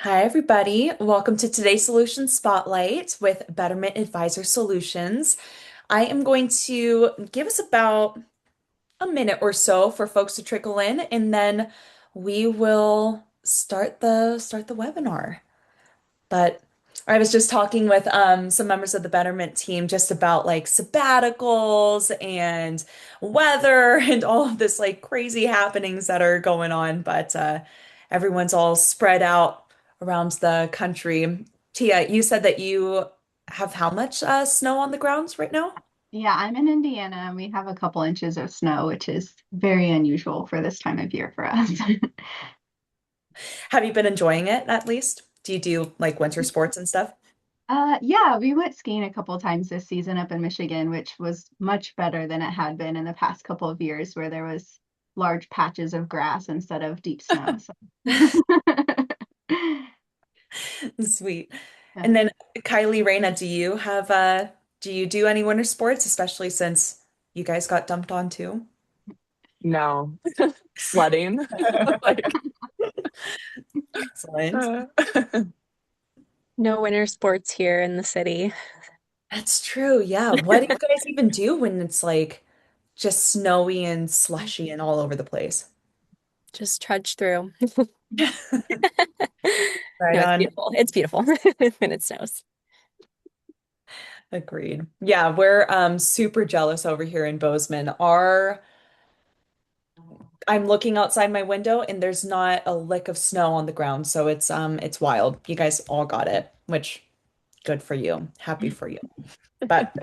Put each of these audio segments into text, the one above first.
Hi, everybody. Welcome to today's Solution Spotlight with Betterment Advisor Solutions. I am going to give us about a minute or so for folks to trickle in, and then we will start the webinar. But I was just talking with some members of the Betterment team just about like sabbaticals and weather and all of this like crazy happenings that are going on. But everyone's all spread out around the country. Tia, you said that you have how much snow on the grounds right now? Yeah, I'm in Indiana and we have a couple inches of snow, which is very unusual for this time of year for us. Have you been enjoying it at least? Do you do like winter sports and stuff? Yeah, we went skiing a couple times this season up in Michigan, which was much better than it had been in the past couple of years where there was large patches of grass instead of deep snow. So Sweet. yeah. And then Kylie, Raina, do you do any winter sports, especially since you guys got dumped on too? No, sledding. Like, Excellent. uh, No winter sports here in the city. That's true. Yeah. What do you guys even do when it's like just snowy and slushy and all over the place? Just trudge through. Right No, it's on. beautiful. It's beautiful when it snows. Agreed. Yeah, we're super jealous over here in Bozeman. Our I'm looking outside my window and there's not a lick of snow on the ground, so it's wild. You guys all got it, which good for you. Happy for you. But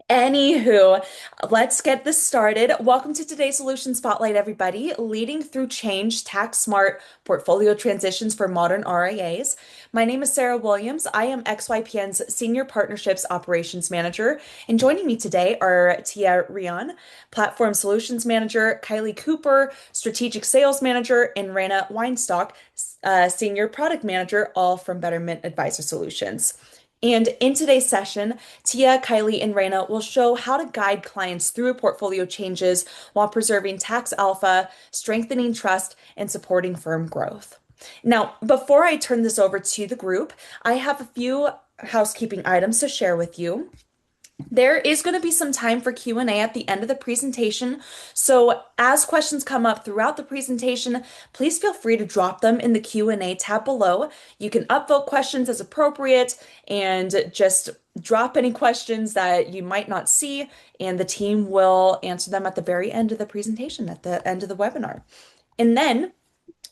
anywho, let's get this started. Welcome to today's Solution Spotlight, everybody. Leading through change, tax smart portfolio transitions for modern RIAs. My name is Sarah Williams. I am XYPN's Senior Partnerships Operations Manager. And joining me today are Tia Rian, Platform Solutions Manager, Kylie Cooper, Strategic Sales Manager, and Rana Weinstock, Senior Product Manager, all from Betterment Advisor Solutions. And in today's session, Tia, Kylie, and Raina will show how to guide clients through portfolio changes while preserving tax alpha, strengthening trust, and supporting firm growth. Now, before I turn this over to the group, I have a few housekeeping items to share with you. There is going to be some time for Q&A at the end of the presentation. So as questions come up throughout the presentation, please feel free to drop them in the Q&A tab below. You can upvote questions as appropriate and just drop any questions that you might not see, and the team will answer them at the very end of the presentation, at the end of the webinar. And then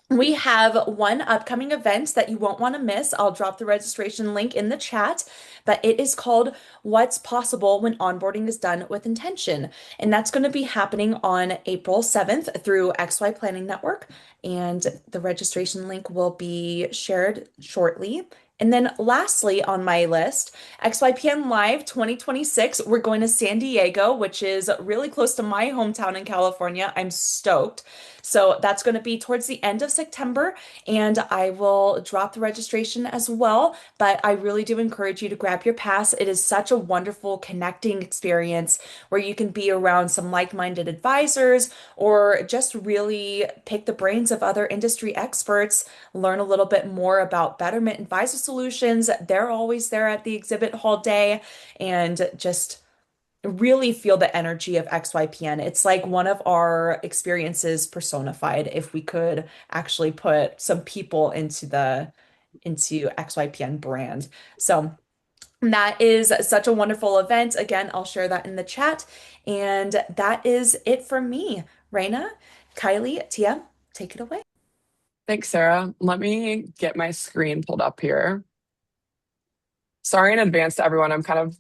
we have one upcoming event that you won't want to miss. I'll drop the registration link in the chat, but it is called What's Possible When Onboarding is Done with Intention. And that's going to be happening on April 7th through XY Planning Network. And the registration link will be shared shortly. And then lastly on my list, XYPN Live 2026. We're going to San Diego, which is really close to my hometown in California. I'm stoked. So that's going to be towards the end of September, and I will drop the registration as well. But I really do encourage you to grab your pass. It is such a wonderful connecting experience where you can be around some like-minded advisors or just really pick the brains of other industry experts, learn a little bit more about Betterment Advisor Solutions. They're always there at the exhibit hall day, and just really feel the energy of XYPN. It's like one of our experiences personified if we could actually put some people into XYPN brand. So that is such a wonderful event. Again, I'll share that in the chat. And that is it for me. Raina, Kylie, Tia, take it away. thanks, Sarah. Let me get my screen pulled up here. Sorry in advance to everyone. I'm kind of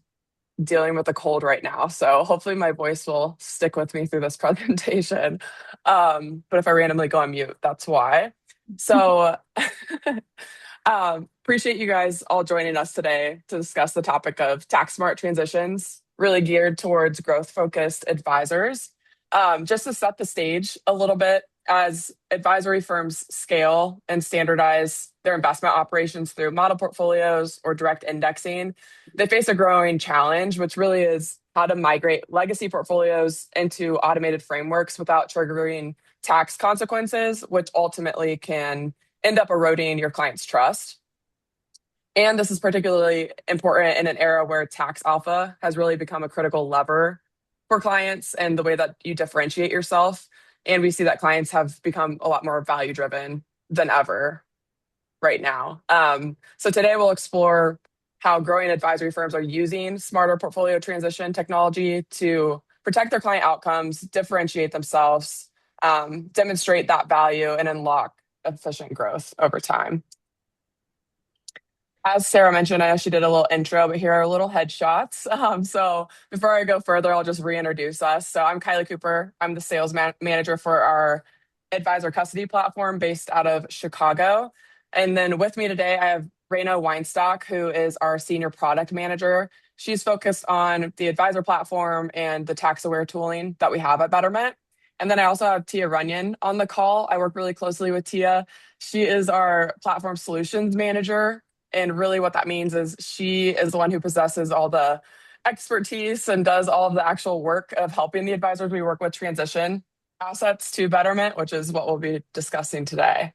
dealing with a cold right now, so hopefully my voice will stick with me through this presentation. But if I randomly go on mute, that's why. So appreciate you guys all joining us today to discuss the topic of tax smart transitions, really geared towards growth focused advisors. Just to set the stage a little bit, as advisory firms scale and standardize their investment operations through model portfolios or direct indexing, they face a growing challenge, which really is how to migrate legacy portfolios into automated frameworks without triggering tax consequences, which ultimately can end up eroding your client's trust. And this is particularly important in an era where tax alpha has really become a critical lever for clients and the way that you differentiate yourself. And we see that clients have become a lot more value driven than ever right now. So today we'll explore how growing advisory firms are using smarter portfolio transition technology to protect their client outcomes, differentiate themselves, demonstrate that value, and unlock efficient growth over time. As Sarah mentioned, I know she did a little intro, but here are little headshots. So before I go further, I'll just reintroduce us. So I'm Kylie Cooper. I'm the sales manager for our advisor custody platform based out of Chicago. And then with me today, I have Raina Weinstock, who is our senior product manager. She's focused on the advisor platform and the tax-aware tooling that we have at Betterment. And then I also have Tia Runyon on the call. I work really closely with Tia. She is our platform solutions manager. And really what that means is she is the one who possesses all the expertise and does all of the actual work of helping the advisors we work with transition assets to Betterment, which is what we'll be discussing today.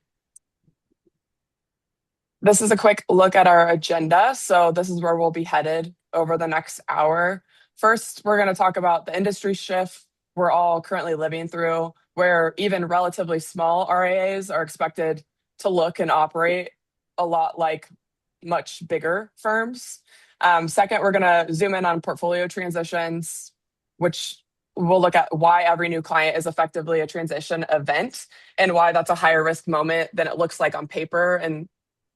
This is a quick look at our agenda. So this is where we'll be headed over the next hour. First, we're going to talk about the industry shift we're all currently living through, where even relatively small RIAs are expected to look and operate a lot like much bigger firms. Second, we're going to zoom in on portfolio transitions, which we'll look at why every new client is effectively a transition event and why that's a higher risk moment than it looks like on paper and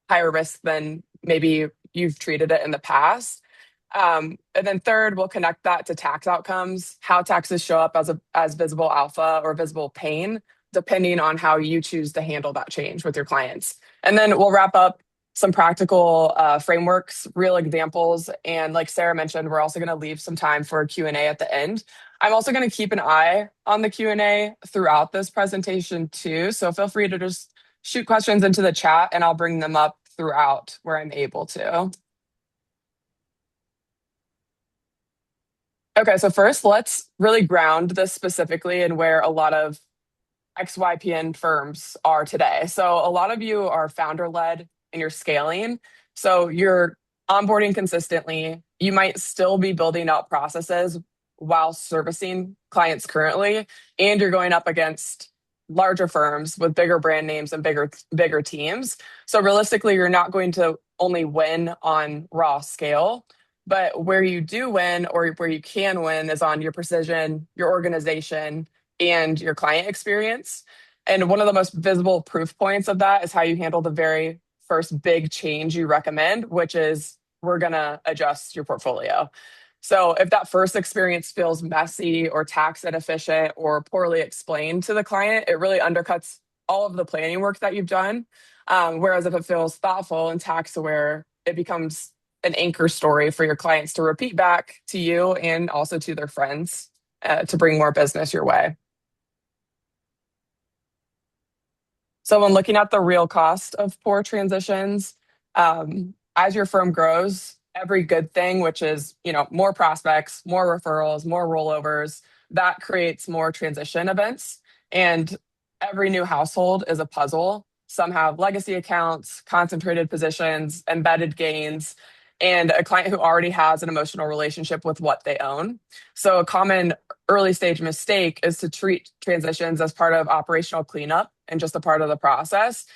higher risk than maybe you've treated it in the past. And then third, we'll connect that to tax outcomes, how taxes show up as visible alpha or visible pain, depending on how you choose to handle that change with your clients. And then we'll wrap up some practical frameworks, real examples. And like Sarah mentioned, we're also going to leave some time for a Q&A at the end. I'm also going to keep an eye on the Q&A throughout this presentation too. So feel free to just shoot questions into the chat and I'll bring them up throughout where I'm able to. Okay, so first let's really ground this specifically in where a lot of XYPN firms are today. So a lot of you are founder-led and you're scaling. So you're onboarding consistently. You might still be building out processes while servicing clients currently, and you're going up against larger firms with bigger brand names and bigger teams. So realistically, you're not going to only win on raw scale, but where you do win or where you can win is on your precision, your organization, and your client experience. And one of the most visible proof points of that is how you handle the very first big change you recommend, which is we're going to adjust your portfolio. So if that first experience feels messy or tax inefficient or poorly explained to the client, it really undercuts all of the planning work that you've done. Whereas if it feels thoughtful and tax aware, it becomes an anchor story for your clients to repeat back to you and also to their friends to bring more business your way. So when looking at the real cost of poor transitions, as your firm grows, every good thing, which is, more prospects, more referrals, more rollovers, that creates more transition events. And every new household is a puzzle. Some have legacy accounts, concentrated positions, embedded gains, and a client who already has an emotional relationship with what they own. So a common early stage mistake is to treat transitions as part of operational cleanup and just a part of the process.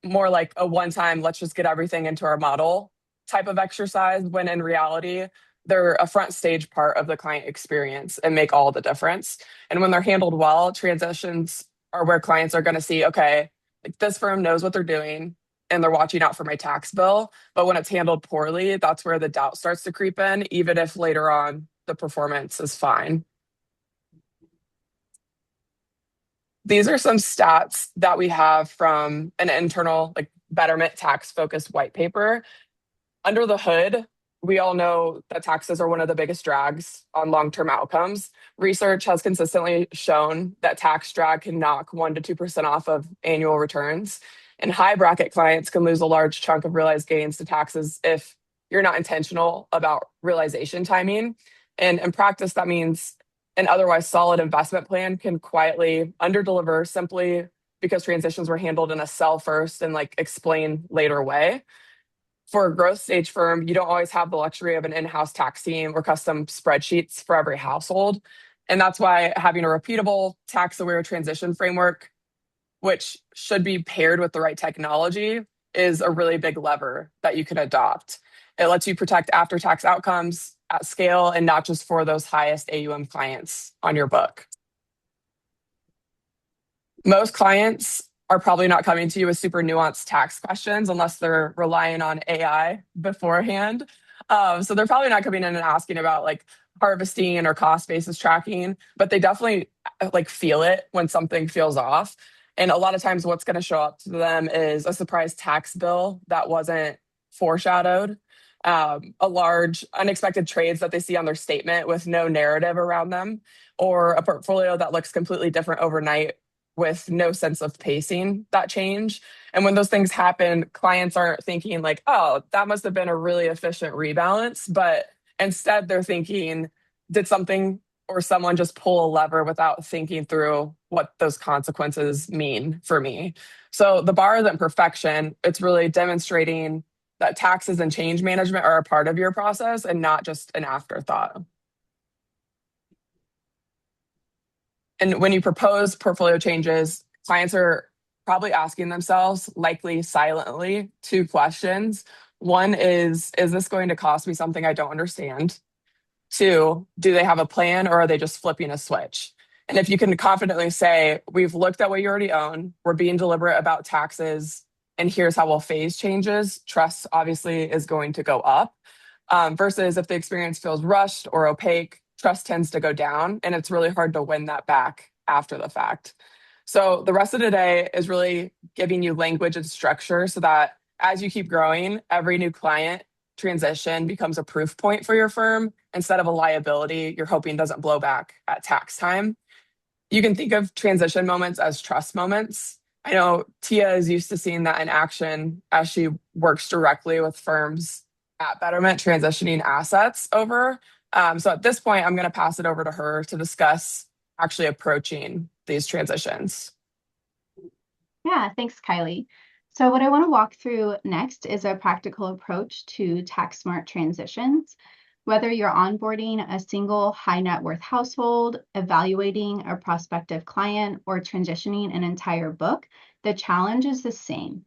More like a one-time, let's just get everything into our model type of exercise, when in reality, they're a front stage part of the client experience and make all the difference. And when they're handled well, transitions are where clients are going to see, okay, like this firm knows what they're doing and they're watching out for my tax bill. But when it's handled poorly, that's where the doubt starts to creep in, even if later on the performance is fine. These are some stats that we have from an internal, Betterment tax focused white paper. Under the hood, we all know that taxes are one of the biggest drags on long-term outcomes. Research has consistently shown that tax drag can knock 1% to 2% off of annual returns. And high bracket clients can lose a large chunk of realized gains to taxes if you're not intentional about realization timing. And in practice, that means an otherwise solid investment plan can quietly underdeliver simply because transitions were handled in a sell first and like explain later way. For a growth stage firm, you don't always have the luxury of an in-house tax team or custom spreadsheets for every household. And that's why having a repeatable tax-aware transition framework, which should be paired with the right technology, is a really big lever that you can adopt. It lets you protect after-tax outcomes at scale and not just for those highest AUM clients on your book. Most clients are probably not coming to you with super nuanced tax questions unless they're relying on AI beforehand. So they're probably not coming in and asking about like harvesting or cost basis tracking, but they definitely like feel it when something feels off. And a lot of times what's going to show up to them is a surprise tax bill that wasn't foreshadowed, a large unexpected trades that they see on their statement with no narrative around them, or a portfolio that looks completely different overnight with no sense of pacing that change. And when those things happen, clients aren't thinking like, oh, that must have been a really efficient rebalance. But instead, they're thinking, did something or someone just pull a lever without thinking through what those consequences mean for me? So the bar isn't perfection. It's really demonstrating that taxes and change management are a part of your process and not just an afterthought. And when you propose portfolio changes, clients are probably asking themselves, likely silently, two questions. One is this going to cost me something I don't understand? Two, do they have a plan or are they just flipping a switch? And if you can confidently say, we've looked at what you already own, we're being deliberate about taxes, and here's how we'll phase changes, trust obviously is going to go up. Versus if the experience feels rushed or opaque, trust tends to go down, and it's really hard to win that back after the fact. So the rest of the day is really giving you language and structure so that as you keep growing, every new client transition becomes a proof point for your firm instead of a liability you're hoping doesn't blow back at tax time. You can think of transition moments as trust moments. I know Tia is used to seeing that in action as she works directly with firms at Betterment transitioning assets over. So at this point, I'm going to pass it over to her to discuss actually approaching these transitions. Yeah, thanks, Kylie. So what I want to walk through next is a practical approach to tax smart transitions. Whether you're onboarding a single high net worth household, evaluating a prospective client, or transitioning an entire book, the challenge is the same.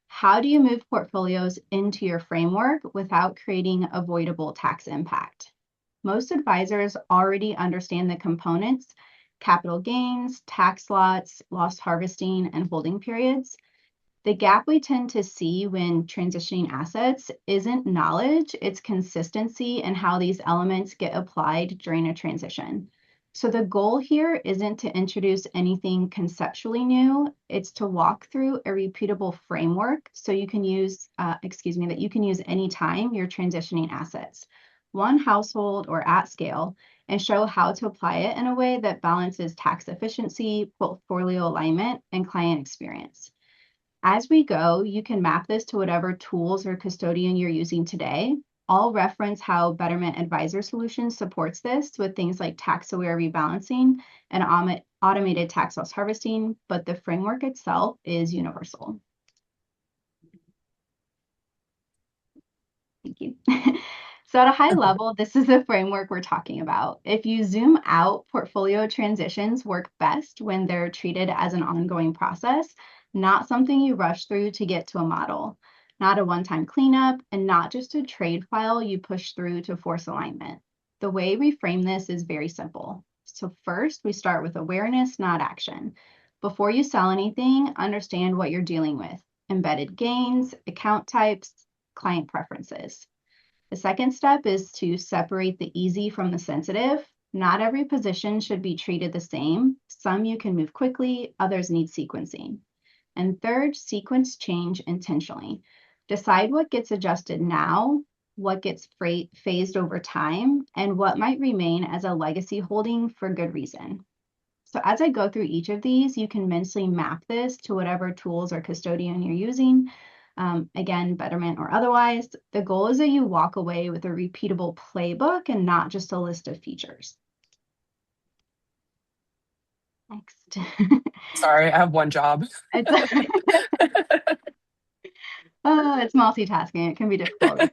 How do you move portfolios into your framework without creating avoidable tax impact? Most advisors already understand the components: capital gains, tax lots, loss harvesting, and holding periods. The gap we tend to see when transitioning assets isn't knowledge, it's consistency and how these elements get applied during a transition. So the goal here isn't to introduce anything conceptually new, it's to walk through a repeatable framework so you can use, that you can use anytime you're transitioning assets, one household or at scale, and show how to apply it in a way that balances tax efficiency, portfolio alignment, and client experience. As we go, you can map this to whatever tools or custodian you're using today. I'll reference how Betterment Advisor Solutions supports this with things like tax-aware rebalancing and automated tax loss harvesting, but the framework itself is universal. Thank you. So at a high level, this is the framework we're talking about. If you zoom out, portfolio transitions work best when they're treated as an ongoing process, not something you rush through to get to a model, not a one-time cleanup, and not just a trade file you push through to force alignment. The way we frame this is very simple. So first, we start with awareness, not action. Before you sell anything, understand what you're dealing with: embedded gains, account types, client preferences. The second step is to separate the easy from the sensitive. Not every position should be treated the same. Some you can move quickly, others need sequencing. And third, sequence change intentionally. Decide what gets adjusted now, what gets phased over time, and what might remain as a legacy holding for good reason. So as I go through each of these, you can mentally map this to whatever tools or custodian you're using. Again, Betterment or otherwise, the goal is that you walk away with a repeatable playbook and not just a list of features. Next. Sorry, I have one job. It's oh, it's multitasking. It can be difficult.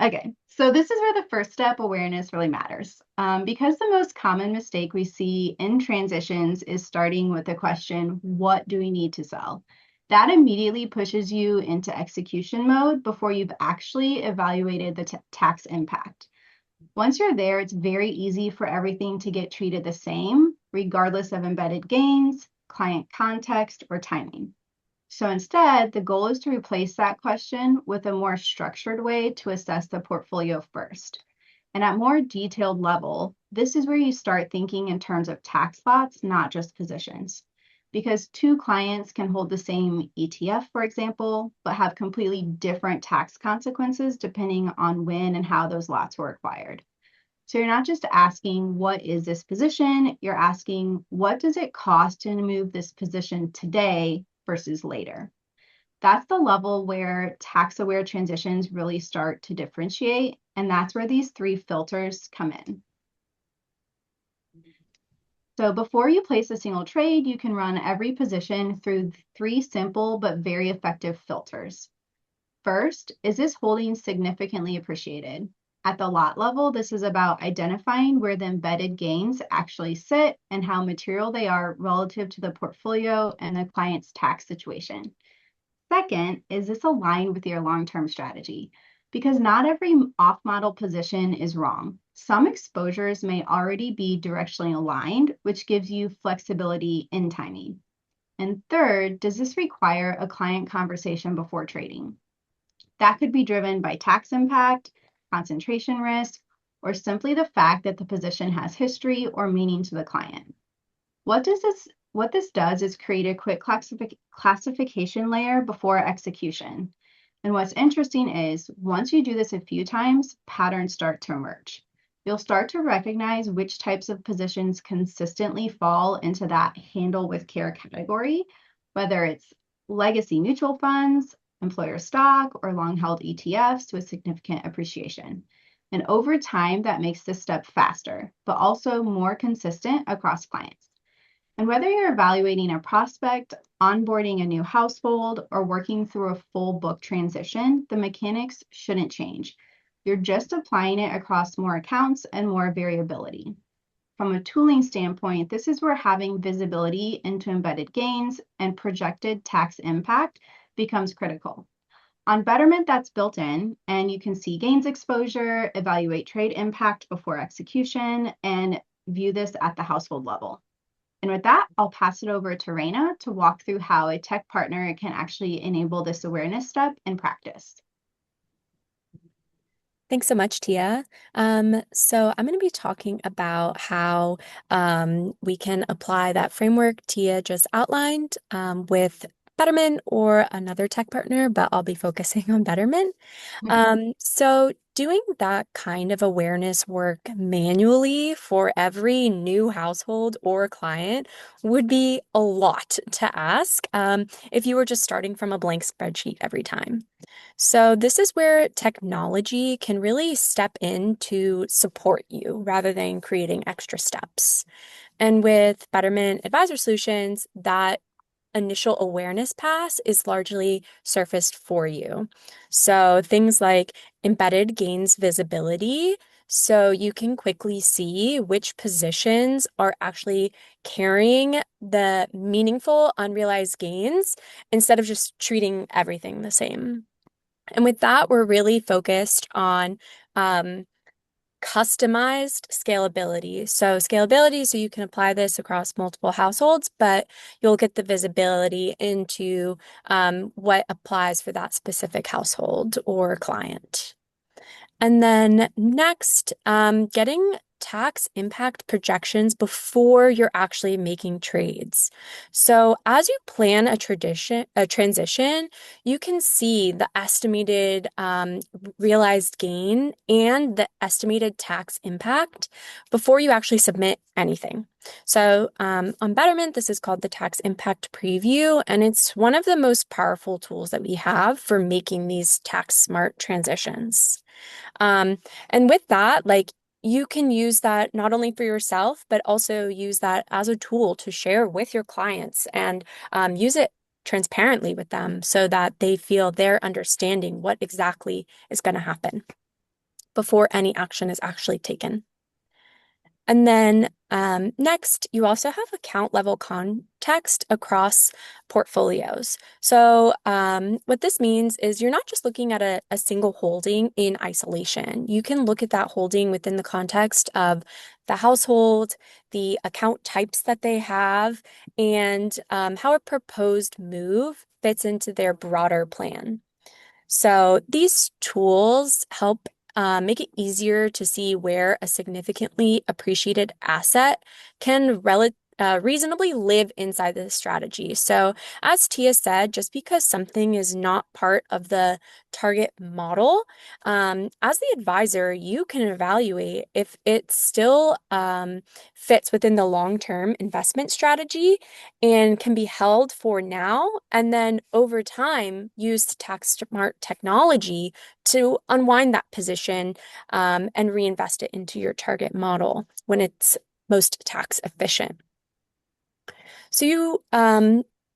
Okay, so this is where the first step awareness really matters. Because the most common mistake we see in transitions is starting with the question, what do we need to sell? That immediately pushes you into execution mode before you've actually evaluated the tax impact. Once you're there, it's very easy for everything to get treated the same, regardless of embedded gains, client context, or timing. So instead, the goal is to replace that question with a more structured way to assess the portfolio first. And at more detailed level, this is where you start thinking in terms of tax lots, not just positions. Because two clients can hold the same ETF, for example, but have completely different tax consequences depending on when and how those lots were acquired. So you're not just asking, what is this position? You're asking, what does it cost to move this position today versus later? That's the level where tax-aware transitions really start to differentiate, and that's where these three filters come in. So before you place a single trade, you can run every position through three simple but very effective filters. First, is this holding significantly appreciated? At the lot level, this is about identifying where the embedded gains actually sit and how material they are relative to the portfolio and the client's tax situation. Second, is this aligned with your long-term strategy? Because not every off-model position is wrong. Some exposures may already be directionally aligned, which gives you flexibility in timing. And third, does this require a client conversation before trading? That could be driven by tax impact, concentration risk, or simply the fact that the position has history or meaning to the client. What this does is create a quick classification layer before execution. And what's interesting is once you do this a few times, patterns start to emerge. You'll start to recognize which types of positions consistently fall into that handle with care category, whether it's legacy mutual funds, employer stock, or long-held ETFs with significant appreciation. And over time, that makes this step faster, but also more consistent across clients. And whether you're evaluating a prospect, onboarding a new household, or working through a full book transition, the mechanics shouldn't change. You're just applying it across more accounts and more variability. From a tooling standpoint, this is where having visibility into embedded gains and projected tax impact becomes critical. On Betterment, that's built in, and you can see gains exposure, evaluate trade impact before execution, and view this at the household level. And with that, I'll pass it over to Raina to walk through how a tech partner can actually enable this awareness step in practice. Thanks so much, Tia. So I'm going to be talking about how we can apply that framework Tia just outlined with Betterment or another tech partner, but I'll be focusing on Betterment. So doing that kind of awareness work manually for every new household or client would be a lot to ask if you were just starting from a blank spreadsheet every time. So this is where technology can really step in to support you rather than creating extra steps. And with Betterment Advisor Solutions, that initial awareness pass is largely surfaced for you. So things like embedded gains visibility, so you can quickly see which positions are actually carrying the meaningful unrealized gains instead of just treating everything the same. And with that, we're really focused on customized scalability. So scalability, so you can apply this across multiple households, but you'll get the visibility into what applies for that specific household or client. And then next, getting tax impact projections before you're actually making trades. So as you plan a transition, you can see the estimated realized gain and the estimated tax impact before you actually submit anything. So on Betterment, this is called the tax impact preview, and it's one of the most powerful tools that we have for making these tax smart transitions. And with that, you can use that not only for yourself, but also use that as a tool to share with your clients and use it transparently with them so that they feel they're understanding what exactly is going to happen before any action is actually taken. And then next, you also have account level context across portfolios. So what this means is you're not just looking at a single holding in isolation. You can look at that holding within the context of the household, the account types that they have, and how a proposed move fits into their broader plan. So these tools help make it easier to see where a significantly appreciated asset can reasonably live inside the strategy. So as Tia said, just because something is not part of the target model, as the advisor, you can evaluate if it still fits within the long-term investment strategy and can be held for now, and then over time use tax smart technology to unwind that position and reinvest it into your target model when it's most tax efficient. So you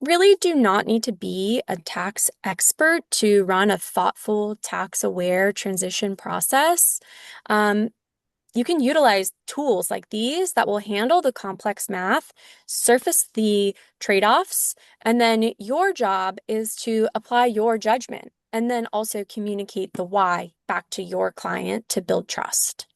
really do not need to be a tax expert to run a thoughtful, tax-aware transition process. You can utilize tools like these that will handle the complex math, surface the trade-offs, and then your job is to apply your judgment and then also communicate the why back to your client to build trust.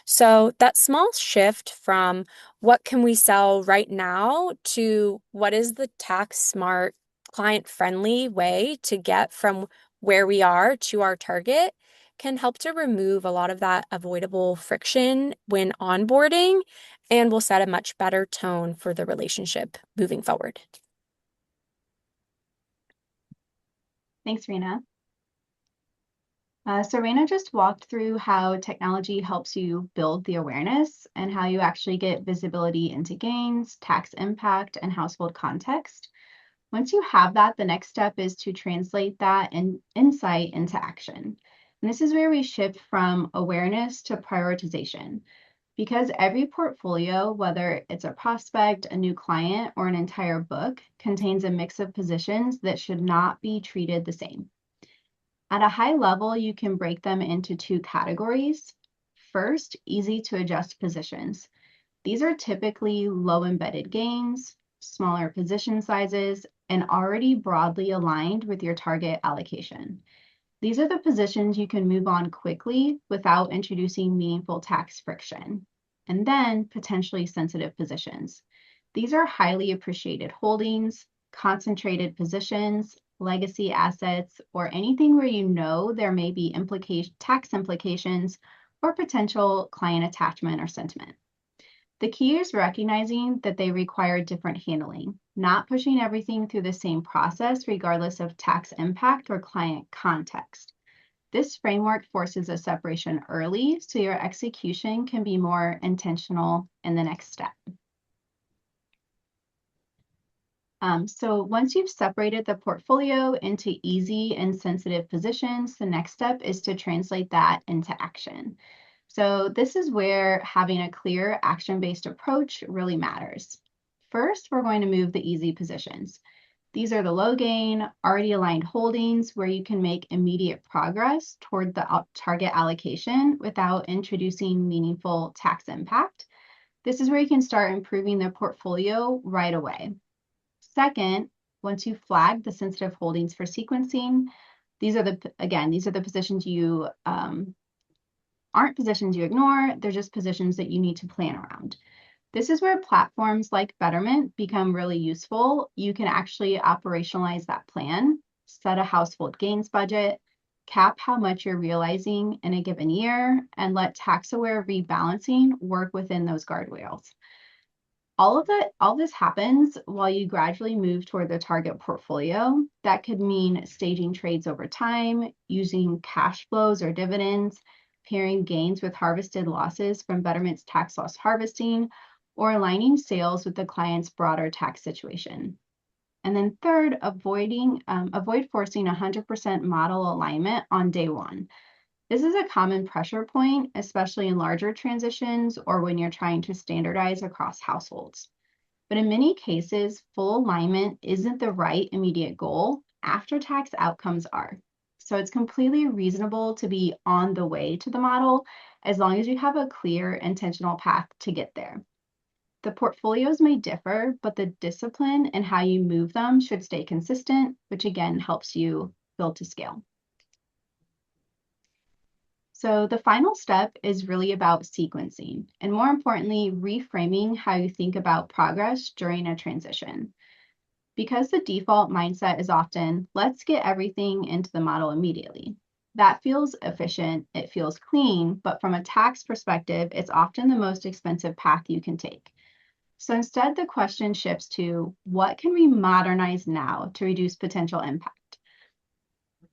So that small shift from what can we sell right now to what is the tax smart, client friendly way to get from where we are to our target can help to remove a lot of that avoidable friction when onboarding and will set a much better tone for the relationship moving forward. Thanks, Rena. So Rena just walked through how technology helps you build the awareness and how you actually get visibility into gains, tax impact, and household context. Once you have that, the next step is to translate that insight into action. And this is where we shift from awareness to prioritization. Because every portfolio, whether it's a prospect, a new client, or an entire book, contains a mix of positions that should not be treated the same. At a high level, you can break them into two categories. First, easy to adjust positions. These are typically low embedded gains, smaller position sizes, and already broadly aligned with your target allocation. These are the positions you can move on quickly without introducing meaningful tax friction. And then potentially sensitive positions. These are highly appreciated holdings, concentrated positions, legacy assets, or anything where you know there may be tax implications or potential client attachment or sentiment. The key is recognizing that they require different handling, not pushing everything through the same process regardless of tax impact or client context. This framework forces a separation early so your execution can be more intentional in the next step. So once you've separated the portfolio into easy and sensitive positions, the next step is to translate that into action. So this is where having a clear action-based approach really matters. First, we're going to move the easy positions. These are the low gain, already aligned holdings where you can make immediate progress toward the target allocation without introducing meaningful tax impact. This is where you can start improving the portfolio right away. Second, once you flag the sensitive holdings for sequencing, these are the positions you aren't positions you ignore, they're just positions that you need to plan around. This is where platforms like Betterment become really useful. You can actually operationalize that plan, set a household gains budget, cap how much you're realizing in a given year, and let tax-aware rebalancing work within those guardrails. All this happens while you gradually move toward the target portfolio. That could mean staging trades over time, using cash flows or dividends, pairing gains with harvested losses from Betterment's tax loss harvesting, or aligning sales with the client's broader tax situation. And then third, avoid forcing 100% model alignment on day one. This is a common pressure point, especially in larger transitions or when you're trying to standardize across households. But in many cases, full alignment isn't the right immediate goal. After-tax outcomes are. So it's completely reasonable to be on the way to the model as long as you have a clear, intentional path to get there. The portfolios may differ, but the discipline and how you move them should stay consistent, which again helps you build to scale. So the final step is really about sequencing, and more importantly, reframing how you think about progress during a transition. Because the default mindset is often, let's get everything into the model immediately. That feels efficient, it feels clean, but from a tax perspective, it's often the most expensive path you can take. So instead, the question shifts to, what can we modernize now to reduce potential impact?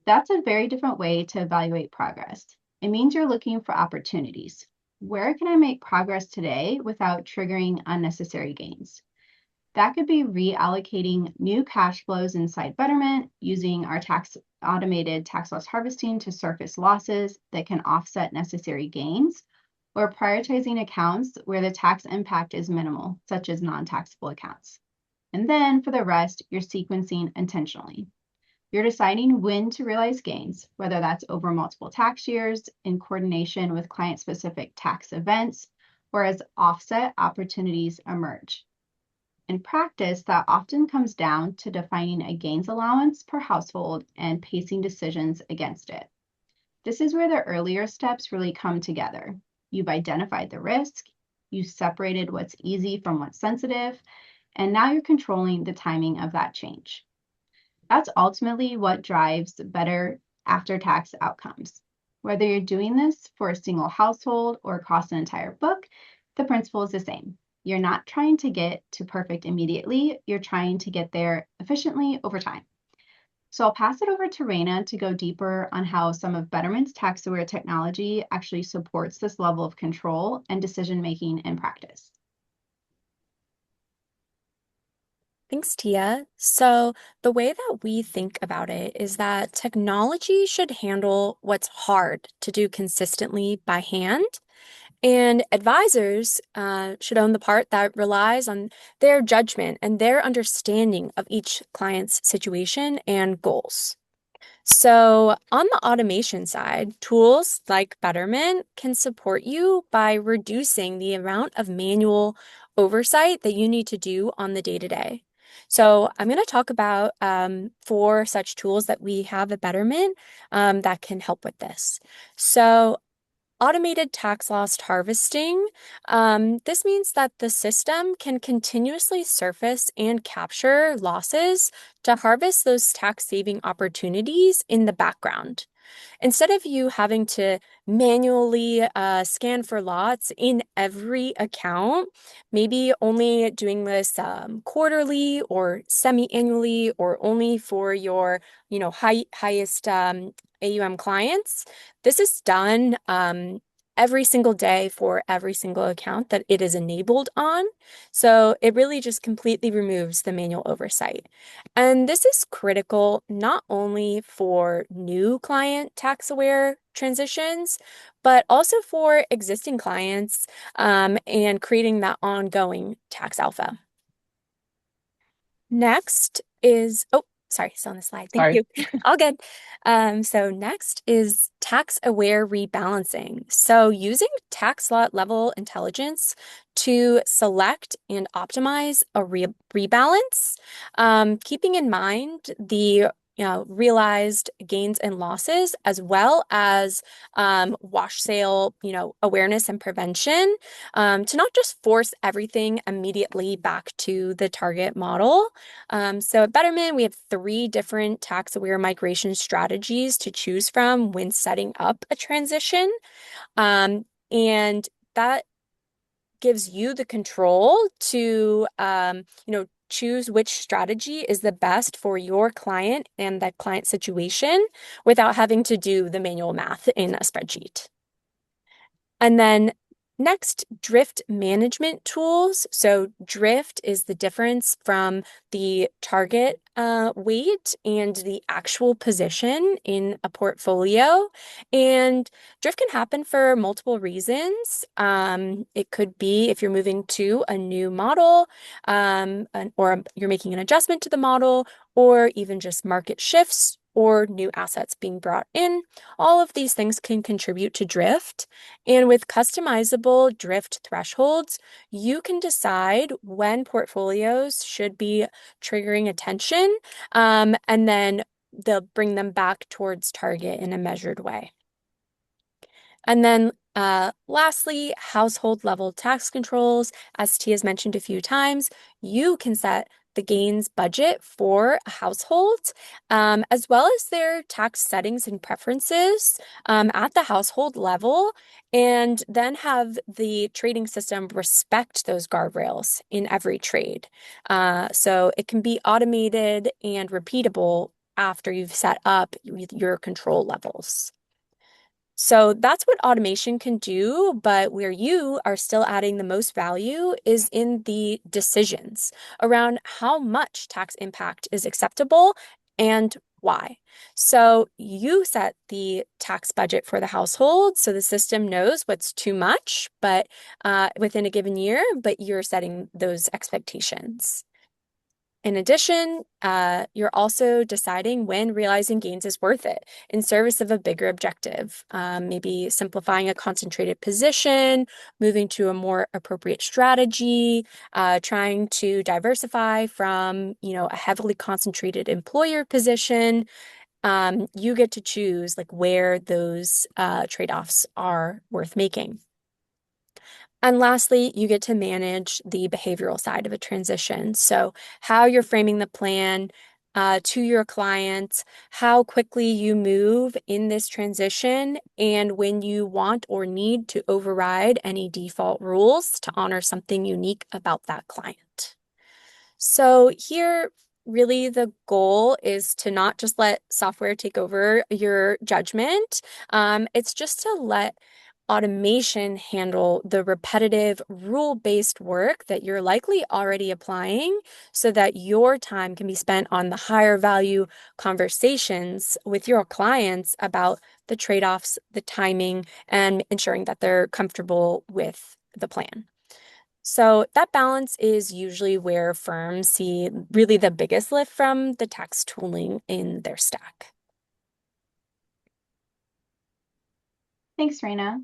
That's a very different way to evaluate progress. It means you're looking for opportunities. Where can I make progress today without triggering unnecessary gains? That could be reallocating new cash flows inside Betterment, using our automated tax loss harvesting to surface losses that can offset necessary gains, or prioritizing accounts where the tax impact is minimal, such as non-taxable accounts. And then for the rest, you're sequencing intentionally. You're deciding when to realize gains, whether that's over multiple tax years, in coordination with client-specific tax events, or as offset opportunities emerge. In practice, that often comes down to defining a gains allowance per household and pacing decisions against it. This is where the earlier steps really come together. You've identified the risk, you've separated what's easy from what's sensitive, and now you're controlling the timing of that change. That's ultimately what drives better after-tax outcomes. Whether you're doing this for a single household or across an entire book, the principle is the same. You're not trying to get to perfect immediately, you're trying to get there efficiently over time. So I'll pass it over to Raina to go deeper on how some of Betterment's tax-aware technology actually supports this level of control and decision-making in practice. Thanks, Tia. So, the way that we think about it is that technology should handle what's hard to do consistently by hand, and advisors should own the part that relies on their judgment and their understanding of each client's situation and goals. So, on the automation side, tools like Betterment can support you by reducing the amount of manual oversight that you need to do on the day-to-day. So, I'm going to talk about 4 such tools that we have at Betterment that can help with this. So, automated tax loss harvesting. This means that the system can continuously surface and capture losses to harvest those tax saving opportunities in the background. Instead of you having to manually scan for lots in every account, maybe only doing this quarterly or semi-annually or only for your, highest AUM clients, this is done every single day for every single account that it is enabled on. So it really just completely removes the manual oversight. And this is critical not only for new client tax-aware transitions, but also for existing clients and creating that ongoing tax alpha. Next is, oh, sorry, still on the slide. Thank Sorry. you. All good. So next is tax-aware rebalancing. So using tax lot level intelligence to select and optimize a rebalance, keeping in mind the realized gains and losses, as well as wash sale, awareness and prevention, to not just force everything immediately back to the target model. So at Betterment, we have 3 different tax-aware migration strategies to choose from when setting up a transition. And that gives you the control to, choose which strategy is the best for your client and that client situation without having to do the manual math in a spreadsheet. And then Next, drift management tools. So drift is the difference from the target weight and the actual position in a portfolio. And drift can happen for multiple reasons. It could be if you're moving to a new model, or you're making an adjustment to the model, or even just market shifts or new assets being brought in. All of these things can contribute to drift. And with customizable drift thresholds, you can decide when portfolios should be triggering attention, and then they'll bring them back towards target in a measured way. And then lastly, household level tax controls. As T has mentioned a few times, you can set the gains budget for a household, as well as their tax settings and preferences at the household level, and then have the trading system respect those guardrails in every trade. So it can be automated and repeatable after you've set up your control levels. So that's what automation can do, but where you are still adding the most value is in the decisions around how much tax impact is acceptable and why. So you set the tax budget for the household, so the system knows what's too much, but within a given year, but you're setting those expectations. In addition, you're also deciding when realizing gains is worth it in service of a bigger objective, maybe simplifying a concentrated position, moving to a more appropriate strategy, trying to diversify from, a heavily concentrated employer position. You get to choose like where those trade-offs are worth making. And lastly, you get to manage the behavioral side of a transition. So, how you're framing the plan to your clients, how quickly you move in this transition, and when you want or need to override any default rules to honor something unique about that client. So, here, really, the goal is to not just let software take over your judgment. It's just to let automation handle the repetitive rule-based work that you're likely already applying so that your time can be spent on the higher value conversations with your clients about the trade-offs, the timing, and ensuring that they're comfortable with the plan. So that balance is usually where firms see really the biggest lift from the tax tooling in their stack. Thanks, Raina.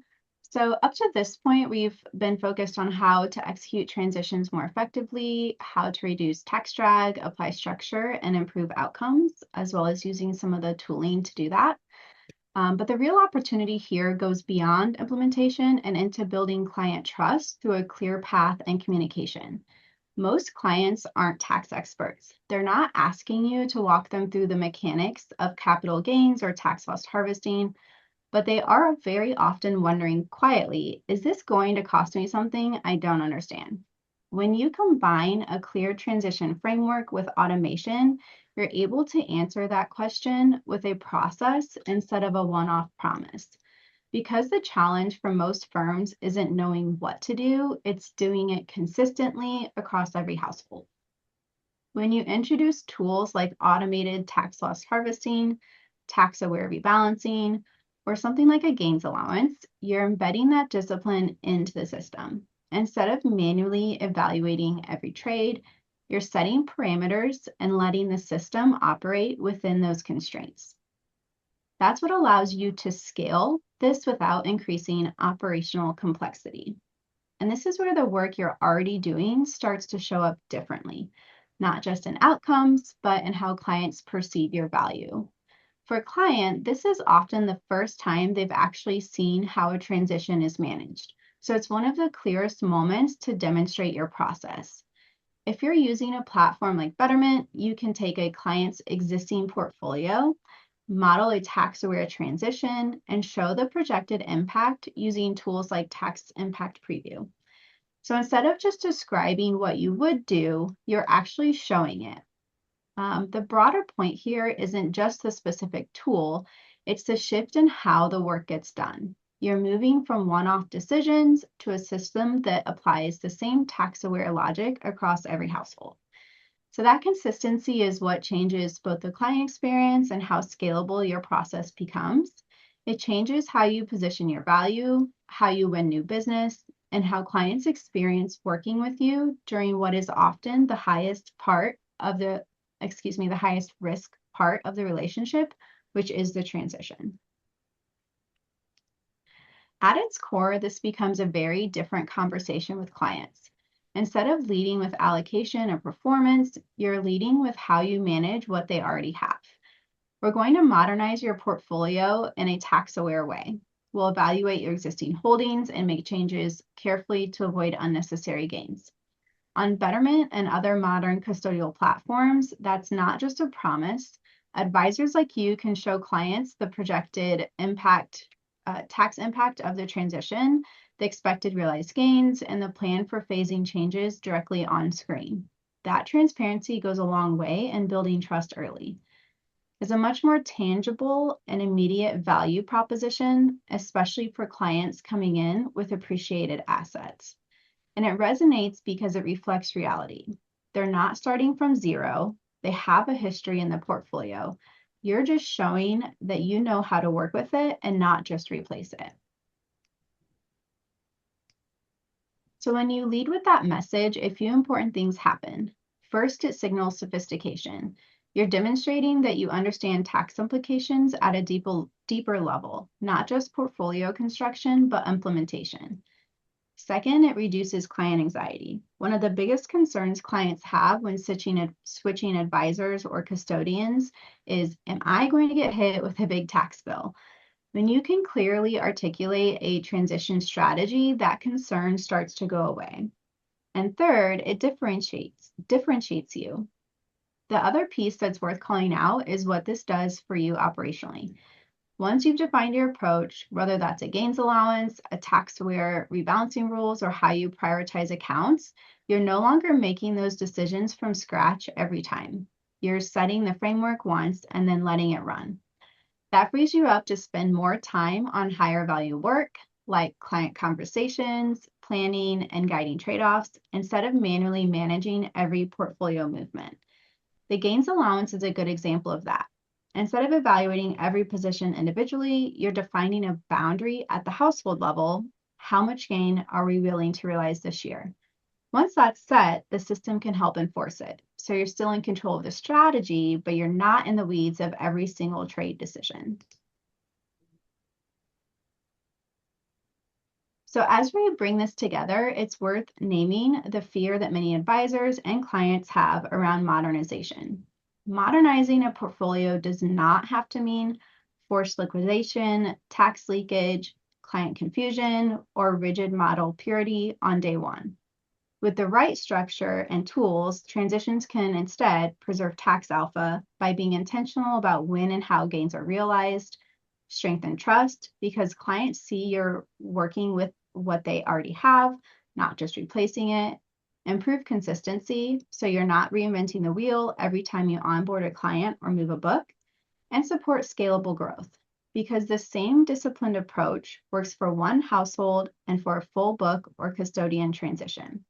So up to this point, we've been focused on how to execute transitions more effectively, how to reduce tax drag, apply structure, and improve outcomes, as well as using some of the tooling to do that. But the real opportunity here goes beyond implementation and into building client trust through a clear path and communication. Most clients aren't tax experts. They're not asking you to walk them through the mechanics of capital gains or tax loss harvesting, but they are very often wondering quietly, is this going to cost me something I don't understand? When you combine a clear transition framework with automation, you're able to answer that question with a process instead of a one-off promise. Because the challenge for most firms isn't knowing what to do, it's doing it consistently across every household. When you introduce tools like automated tax loss harvesting, tax-aware rebalancing, or something like a gains allowance, you're embedding that discipline into the system. Instead of manually evaluating every trade, you're setting parameters and letting the system operate within those constraints. That's what allows you to scale this without increasing operational complexity. And this is where the work you're already doing starts to show up differently, not just in outcomes, but in how clients perceive your value. For a client, this is often the first time they've actually seen how a transition is managed. So it's one of the clearest moments to demonstrate your process. If you're using a platform like Betterment, you can take a client's existing portfolio, model a tax-aware transition, and show the projected impact using tools like Tax Impact Preview. So instead of just describing what you would do, you're actually showing it. The broader point here isn't just the specific tool, it's the shift in how the work gets done. You're moving from one-off decisions to a system that applies the same tax-aware logic across every household. So that consistency is what changes both the client experience and how scalable your process becomes. It changes how you position your value, how you win new business, and how clients experience working with you during what is often the highest highest risk part of the relationship, which is the transition. At its core, this becomes a very different conversation with clients. Instead of leading with allocation or performance, you're leading with how you manage what they already have. We're going to modernize your portfolio in a tax-aware way. We'll evaluate your existing holdings and make changes carefully to avoid unnecessary gains. On Betterment and other modern custodial platforms, that's not just a promise. Advisors like you can show clients the projected tax impact of the transition, the expected realized gains, and the plan for phasing changes directly on screen. That transparency goes a long way in building trust early. It's a much more tangible and immediate value proposition, especially for clients coming in with appreciated assets. And it resonates because it reflects reality. They're not starting from zero. They have a history in the portfolio. You're just showing that you know how to work with it and not just replace it. So when you lead with that message, a few important things happen. First, it signals sophistication. You're demonstrating that you understand tax implications at a deeper level, not just portfolio construction, but implementation. Second, it reduces client anxiety. One of the biggest concerns clients have when switching advisors or custodians is, am I going to get hit with a big tax bill? When you can clearly articulate a transition strategy, that concern starts to go away. And third, it differentiates you. The other piece that's worth calling out is what this does for you operationally. Once you've defined your approach, whether that's a gains allowance, a tax-aware rebalancing rules, or how you prioritize accounts, you're no longer making those decisions from scratch every time. You're setting the framework once and then letting it run. That frees you up to spend more time on higher value work, like client conversations, planning, and guiding trade-offs, instead of manually managing every portfolio movement. The gains allowance is a good example of that. Instead of evaluating every position individually, you're defining a boundary at the household level. How much gain are we willing to realize this year? Once that's set, the system can help enforce it. So you're still in control of the strategy, but you're not in the weeds of every single trade decision. So as we bring this together, it's worth naming the fear that many advisors and clients have around modernization. Modernizing a portfolio does not have to mean forced liquidation, tax leakage, client confusion, or rigid model purity on day one. With the right structure and tools, transitions can instead preserve tax alpha by being intentional about when and how gains are realized, strengthen trust because clients see you're working with what they already have, not just replacing it, improve consistency so you're not reinventing the wheel every time you onboard a client or move a book, and support scalable growth because the same disciplined approach works for one household and for a full book or custodian transition.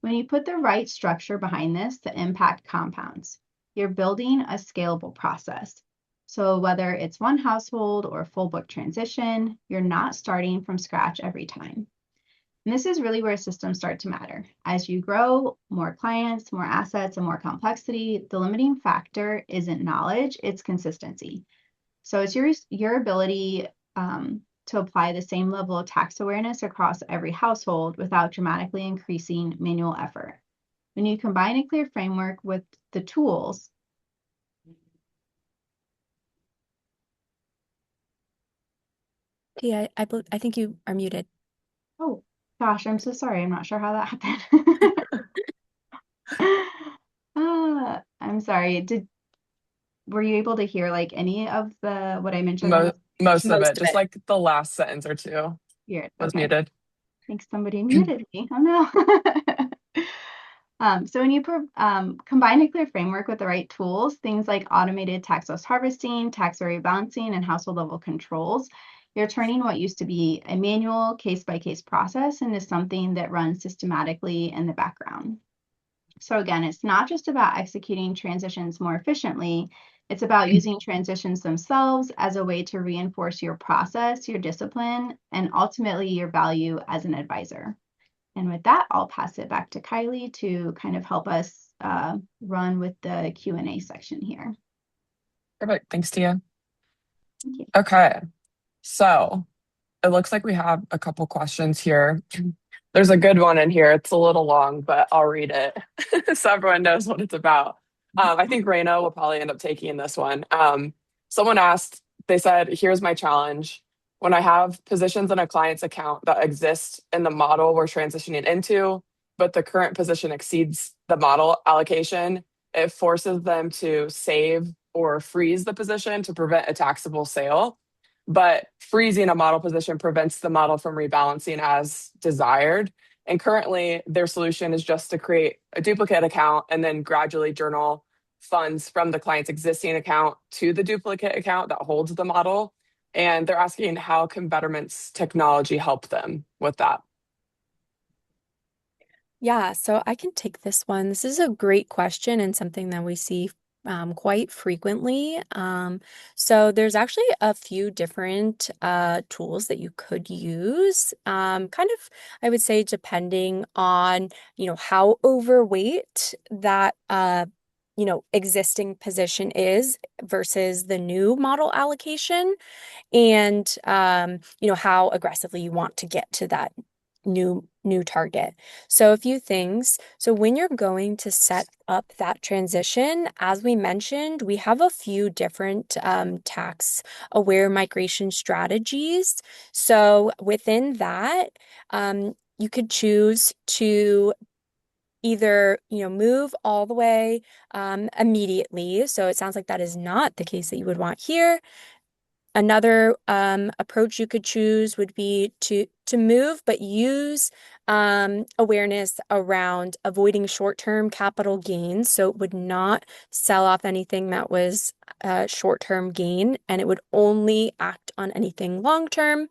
When you put the right structure behind this, the impact compounds. You're building a scalable process. So whether it's one household or a full book transition, you're not starting from scratch every time. And this is really where systems start to matter. As you grow, more clients, more assets, and more complexity, the limiting factor isn't knowledge, it's consistency. So it's your ability to apply the same level of tax awareness across every household without dramatically increasing manual effort. When you combine a clear framework with the tools, Tia, I think you are muted. oh gosh, I'm so sorry. I'm not sure how that happened. I'm sorry. Were you able to hear like any of what I mentioned on Mo the most of Most it, of just it. like the last sentence or two here? was Okay. muted. I think somebody muted me. Oh no. So when you combine a clear framework with the right tools, things like automated tax loss harvesting, tax rebalancing, and household level controls, They're turning what used to be a manual case-by-case process into something that runs systematically in the background. So again, it's not just about executing transitions more efficiently, it's about using transitions themselves as a way to reinforce your process, your discipline, and ultimately your value as an advisor. And with that, I'll pass it back to Kylie to kind of help us run with the Q&A section here. Perfect. Thanks, Tia. Thank you. Okay. So it looks like we have a couple questions here. There's a good one in here. It's a little long, but I'll read it so everyone knows what it's about. I think Raina will probably end up taking this one. Someone asked, they said, here's my challenge. When I have positions in a client's account that exist in the model we're transitioning into, but the current position exceeds the model allocation, it forces them to save or freeze the position to prevent a taxable sale. But freezing a model position prevents the model from rebalancing as desired. And currently, their solution is just to create a duplicate account and then gradually journal funds from the client's existing account to the duplicate account that holds the model. And they're asking, how can Betterment's technology help them with that? Yeah, so I can take this one. This is a great question and something that we see quite frequently. So there's actually a few different tools that you could use, kind of, I would say, depending on, how overweight that existing position is versus the new model allocation, and how aggressively you want to get to that new target. So a few things. So when you're going to set up that transition, as we mentioned, we have a few different tax aware migration strategies. So within that, you could choose to either move all the way immediately. So it sounds like that is not the case that you would want here. Another approach you could choose would be to move, but use awareness around avoiding short-term capital gains. So it would not sell off anything that was short-term gain, and it would only act on anything long-term.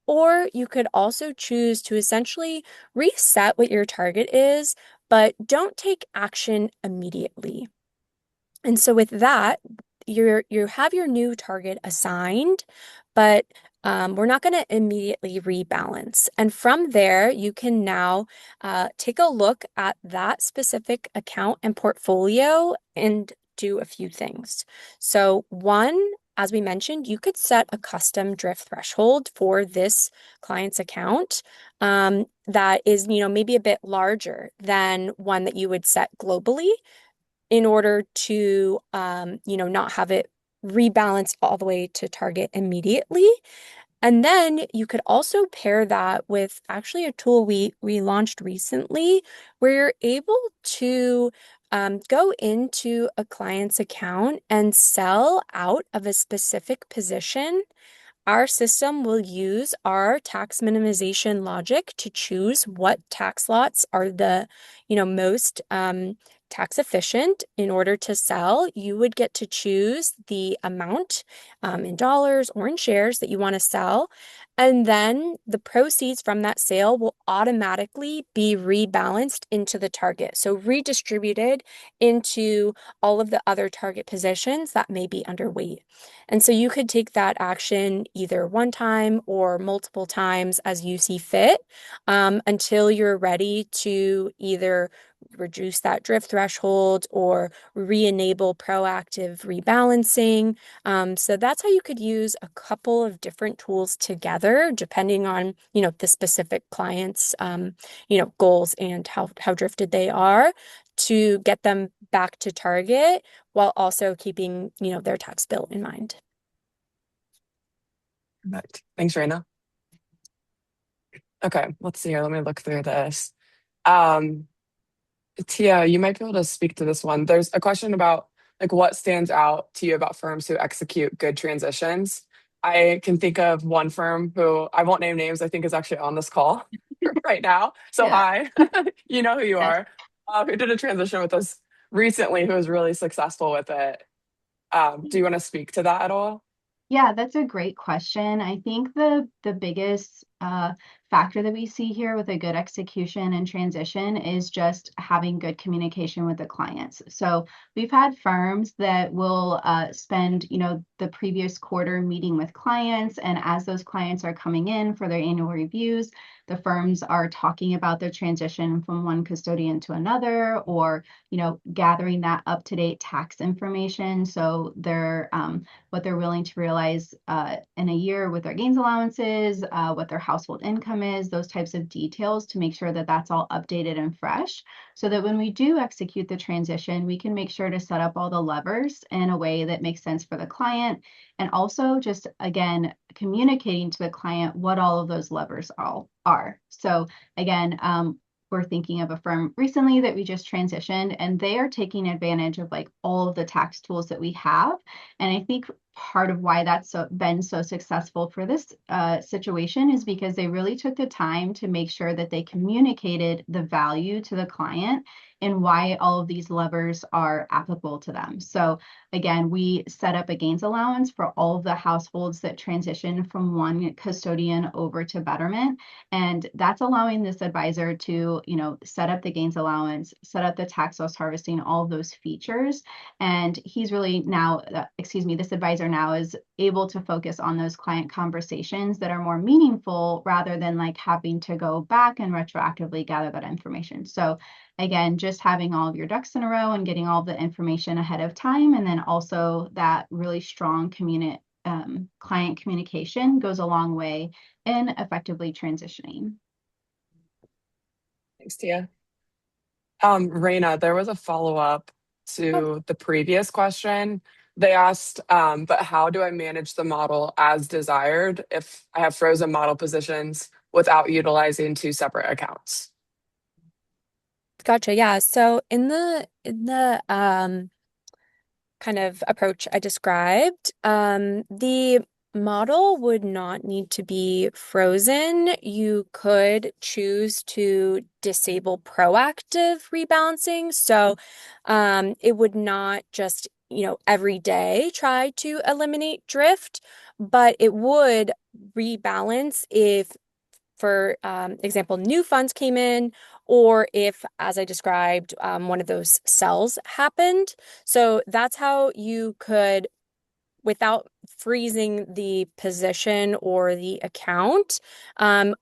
Or you could also choose to essentially reset what your target is, but don't take action immediately. And so with that, you have your new target assigned, but we're not going to immediately rebalance. And from there, you can now take a look at that specific account and portfolio and do a few things. So one, as we mentioned, you could set a custom drift threshold for this client's account that is, maybe a bit larger than one that you would set globally, in order to, not have it rebalance all the way to target immediately. And then you could also pair that with actually a tool we launched recently, where you're able to go into a client's account and sell out of a specific position. Our system will use our tax minimization logic to choose what tax lots are the, most tax efficient in order to sell. You would get to choose the amount in dollars or in shares that you want to sell. And then the proceeds from that sale will automatically be rebalanced into the target. So redistributed into all of the other target positions that may be underweight. And so you could take that action either one time or multiple times as you see fit, until you're ready to either reduce that drift threshold or re-enable proactive rebalancing. So that's how you could use a couple of different tools together, depending on, the specific client's, goals and how drifted they are, to get them back to target while also keeping, their tax bill in mind. Perfect. Thanks, Raina. Okay, let's see here. Let me look through this. Tia, you might be able to speak to this one. There's a question about what stands out to you about firms who execute good transitions. I can think of one firm who I won't name names, I think is actually on this call right now. So Yeah. hi, you know who you Yes. are, who did a transition with us recently, who was really successful with it. Do you want to speak to that at all? Yeah, that's a great question. I think the biggest factor that we see here with a good execution and transition is just having good communication with the clients. So we've had firms that will spend, the previous quarter meeting with clients, and as those clients are coming in for their annual reviews, the firms are talking about their transition from one custodian to another, or gathering that up-to-date tax information. So they're what they're willing to realize in a year with their gains allowances, what their household income is, those types of details, to make sure that that's all updated and fresh, so that when we do execute the transition, we can make sure to set up all the levers in a way that makes sense for the client. And also just, again, communicating to the client what all of those levers all are. So again, we're thinking of a firm recently that we just transitioned, and they are taking advantage of like all of the tax tools that we have. And I think part of why that's been so successful for this situation is because they really took the time to make sure that they communicated the value to the client and why all of these levers are applicable to them. So again, we set up a gains allowance for all of the households that transition from one custodian over to Betterment. And that's allowing this advisor to, set up the gains allowance, set up the tax loss harvesting, all of those features. And he's really now, this advisor now is able to focus on those client conversations that are more meaningful, rather than like having to go back and retroactively gather that information. So again, just having all of your ducks in a row and getting all the information ahead of time, and then also that really strong client communication goes a long way in effectively transitioning. Thanks, Tia. Raina, there was a follow-up Oh, to the previous question. They asked, but how do I manage the model as desired if I have frozen model positions without utilizing two separate accounts? gotcha. Yeah. So in the kind of approach I described, the model would not need to be frozen. You could choose to disable proactive rebalancing. So it would not just, every day try to eliminate drift, but it would rebalance if, for example, new funds came in, or if, as I described, one of those cells happened. So that's how you could, without freezing the position or the account,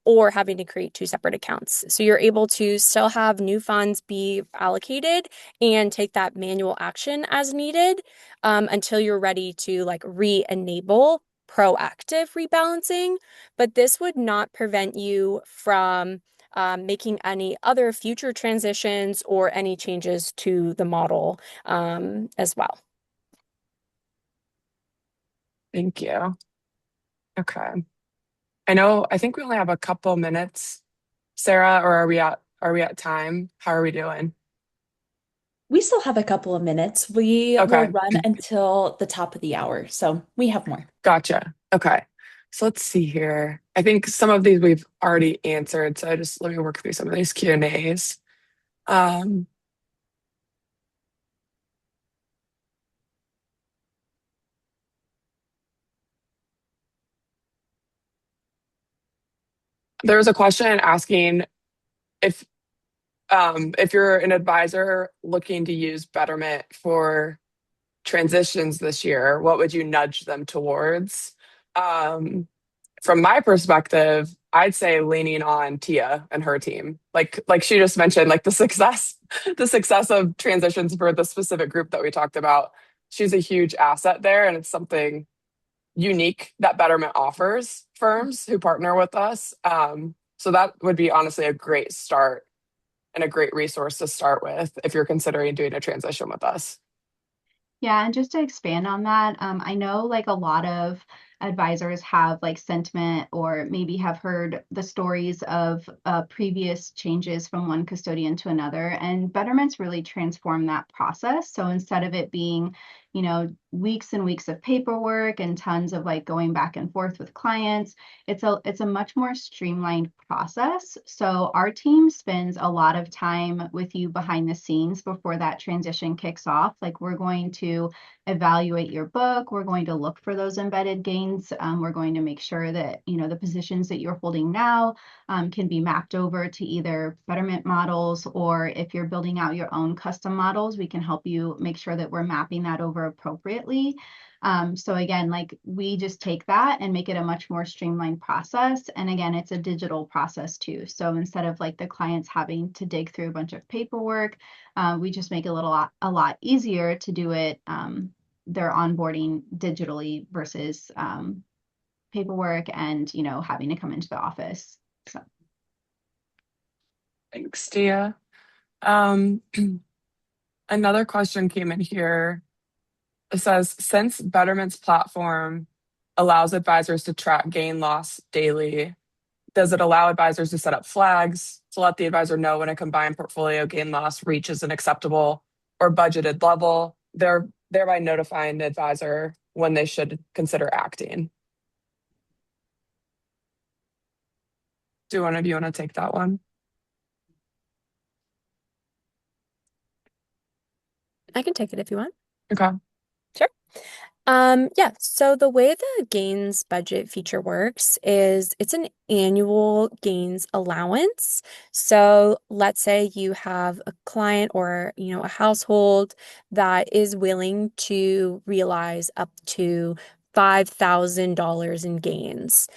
or having to create two separate accounts. So you're able to still have new funds be allocated and take that manual action as needed, until you're ready to like re-enable proactive rebalancing. But this would not prevent you from making any other future transitions or any changes to the model, as well. Thank you. Okay. I think we only have a couple minutes, Sarah, or are we at time? How are we doing? We still have a couple of minutes. We will Okay. run until the top of the hour, so we have more. Gotcha. Okay. So let's see here. I think some of these we've already answered. So let me work through some of these Q&As. Um, there was a question asking if if you're an advisor looking to use Betterment for transitions this year, what would you nudge them towards? Um, from my perspective, I'd say leaning on Tia and her team. Like she just mentioned, like the success of transitions for the specific group that we talked about. She's a huge asset there, and it's something unique that Betterment offers firms who partner with us. So that would be honestly a great start and a great resource to start with if you're considering doing a transition with us. Yeah, and just to expand on that, I know like a lot of advisors have like sentiment or maybe have heard the stories of previous changes from one custodian to another. And Betterment's really transformed that process. So instead of it being, weeks and weeks of paperwork and tons of like going back and forth with clients, it's a much more streamlined process. So our team spends a lot of time with you behind the scenes before that transition kicks off. Like we're going to evaluate your book. We're going to look for those embedded gains. We're going to make sure that, the positions that you're holding now can be mapped over to either Betterment models, or if you're building out your own custom models, we can help you make sure that we're mapping that over appropriately. So again, like we just take that and make it a much more streamlined process. And again, it's a digital process too. So instead of like the clients having to dig through a bunch of paperwork, we just make it a lot easier to do it, their onboarding digitally versus paperwork and, having to come into the office. So. Thanks, Tia. Another question came in here. It says, since Betterment's platform allows advisors to track gain loss daily, does it allow advisors to set up flags to let the advisor know when a combined portfolio gain loss reaches an acceptable or budgeted level, thereby notifying the advisor when they should consider acting? Do one of you want to take that one? I can take it if you want. Okay. Sure. Yeah, so the way the gains budget feature works is it's an annual gains allowance. So let's say you have a client or, a household that is willing to realize up to $5,000 in gains.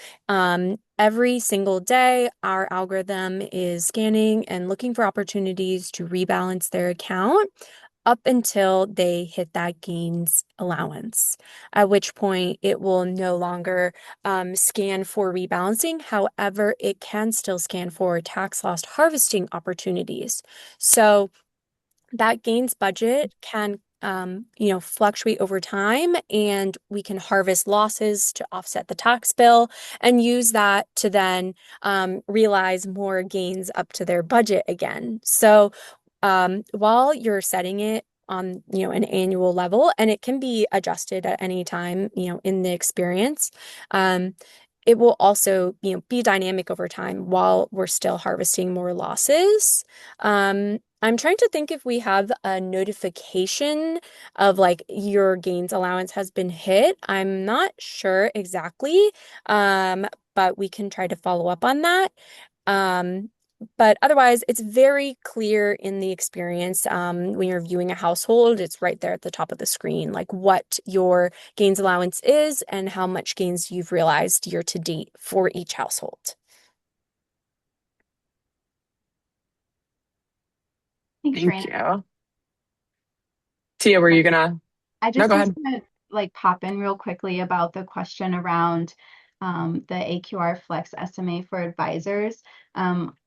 Every single day, our algorithm is scanning and looking for opportunities to rebalance their account up until they hit that gains allowance, at which point it will no longer scan for rebalancing. However, it can still scan for tax loss harvesting opportunities. So that gains budget can fluctuate over time, and we can harvest losses to offset the tax bill and use that to then realize more gains up to their budget again. So while you're setting it on, an annual level, and it can be adjusted at any time, in the experience, it will also, be dynamic over time while we're still harvesting more losses. I'm trying to think if we have a notification of like your gains allowance has been hit. I'm not sure exactly, but we can try to follow up on that. But otherwise, it's very clear in the experience when you're viewing a household. It's right there at the top of the screen, like what your gains allowance is and how much gains you've realized year to date for each household. Thanks, Thank Rana. you. Tia, were you gonna? I No, just go was ahead. going to like pop in real quickly about the question around the AQR Flex SMA for advisors.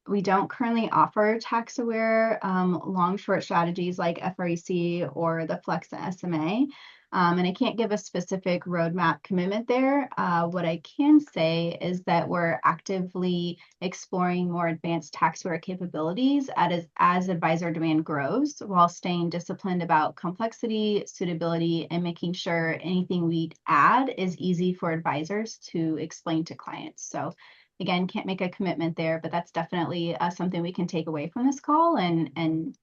We don't currently offer tax-aware long short strategies like FREC or the Flex SMA. And I can't give a specific roadmap commitment there. What I can say is that we're actively exploring more advanced tax-aware capabilities as advisor demand grows, while staying disciplined about complexity, suitability, and making sure anything we add is easy for advisors to explain to clients. So again, can't make a commitment there, but that's definitely something we can take away from this call and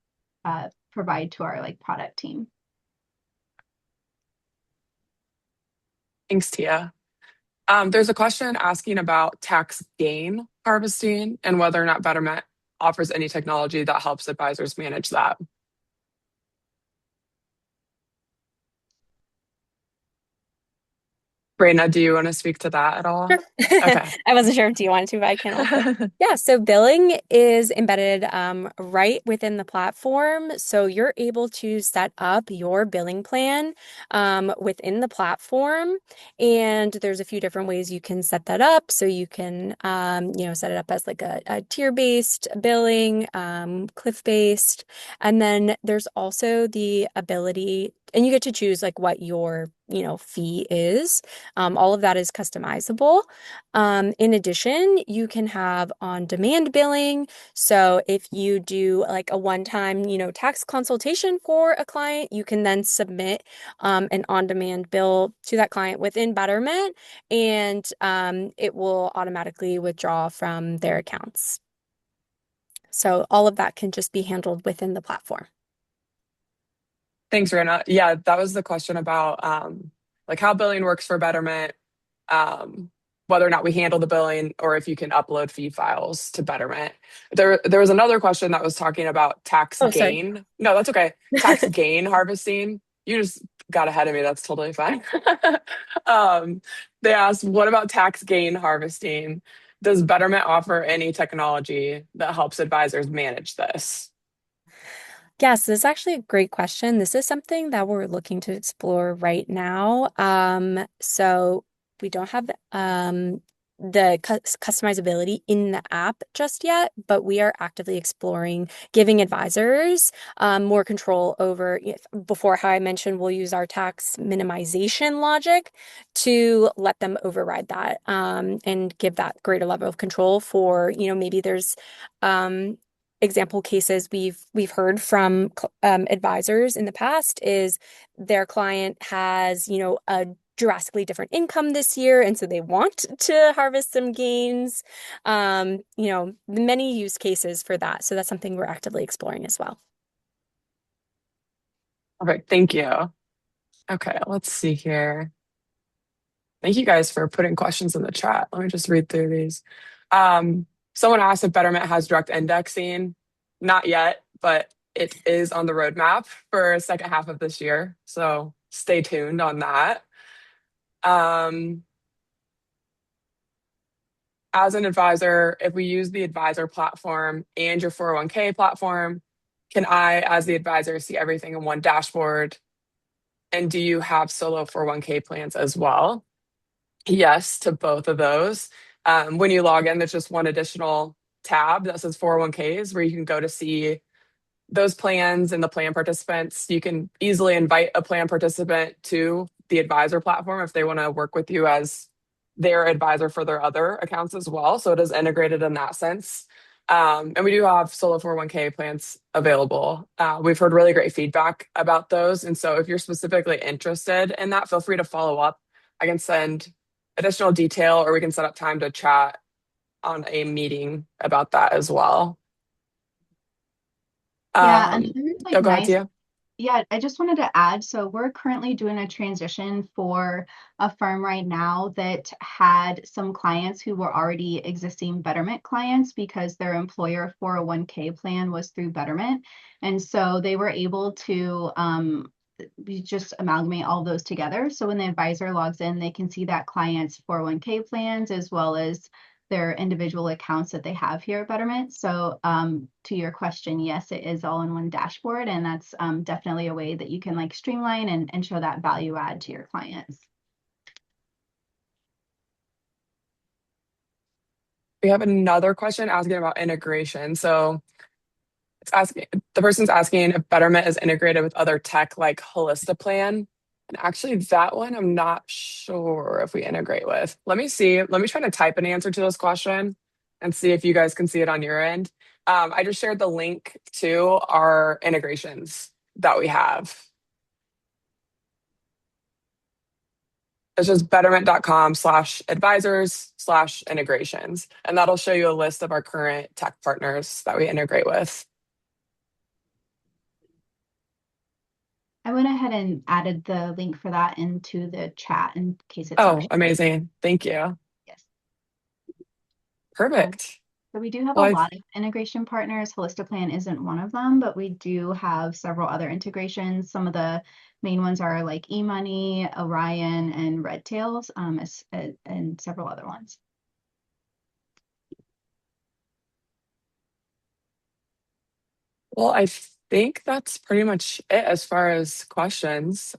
provide to our like product team. Thanks, Tia. There's a question asking about tax gain harvesting and whether or not Betterment offers any technology that helps advisors manage that. Raina, do you want to speak to that at all? Sure. Okay. I wasn't sure if you wanted to, but I can also. Yeah, so billing is embedded right within the platform. So you're able to set up your billing plan within the platform. And there's a few different ways you can set that up. So you can, set it up as like a tier-based billing, cliff-based. And then there's also the ability and you get to choose like what your, fee is. All of that is customizable. In addition, you can have on-demand billing. So if you do like a one-time, tax consultation for a client, you can then submit an on-demand bill to that client within Betterment, and it will automatically withdraw from their accounts. So all of that can just be handled within the platform. Thanks, Rana. Yeah, that was the question about like how billing works for Betterment, um, whether or not we handle the billing or if you can upload fee files to Betterment. There was another question that was talking about tax Oh, sorry. gain. No, that's okay. Tax gain harvesting. You just got ahead of me. That's totally fine. um, they asked, what about tax gain harvesting? Does Betterment offer any technology that helps advisors manage this? Yes, this is actually a great question. This is something that we're looking to explore right now. So we don't have the customizability in the app just yet, but we are actively exploring giving advisors more control over, before how I mentioned we'll use our tax minimization logic to let them override that and give that greater level of control for, maybe there's example cases we've heard from advisors in the past is their client has, a drastically different income this year, and so they want to harvest some gains. Many use cases for that. So that's something we're actively exploring as well. Perfect. Thank you. Okay, let's see here. Thank you guys for putting questions in the chat. Let me just read through these. Um, Someone asked if Betterment has direct indexing. Not yet, but it is on the roadmap for second half of this year. So stay tuned on that. Um, as an advisor, if we use the advisor platform and your 401k platform, can I, as the advisor, see everything in one dashboard? And do you have solo 401k plans as well? Yes to both of those. When you log in, there's just one additional tab that says 401ks where you can go to see those plans and the plan participants. You can easily invite a plan participant to the advisor platform if they want to work with you as their advisor for their other accounts as well. So it is integrated in that sense. And we do have solo 401k plans available. We've heard really great feedback about those. And so if you're specifically interested in that, feel free to follow up. I can send additional detail or we can set up time to chat on a meeting about that as well. Yeah, Um, another oh, like go ahead, nice. Tia. Yeah, I just wanted to add, so we're currently doing a transition for a firm right now that had some clients who were already existing Betterment clients because their employer 401k plan was through Betterment. And so they were able to we just amalgamate all those together. So when the advisor logs in, they can see that client's 401k plans as well as their individual accounts that they have here at Betterment. So to your question, yes, it is all in one dashboard, and that's definitely a way that you can like streamline and show that value add to your clients. We have another question asking about integration. So it's asking the person's asking if Betterment is integrated with other tech like Plan. And actually, that one I'm not sure if we integrate with. Let me see. Let me try to type an answer to this question and see if you guys can see it on your end. I just shared the link to our integrations that we have. It's just betterment.com/advisors/integrations. And that'll show you a list of our current tech partners that we integrate with. I went ahead and added the link for that into the chat in case it's not Oh, showing. amazing. Thank you. Yes. Perfect. So we do have a Well, lot of integration partners. Plan isn't one of them, but we do have several other integrations. Some of the main ones are like eMoney, Orion, and Redtails, and several other ones. well, I think that's pretty much it as far as questions.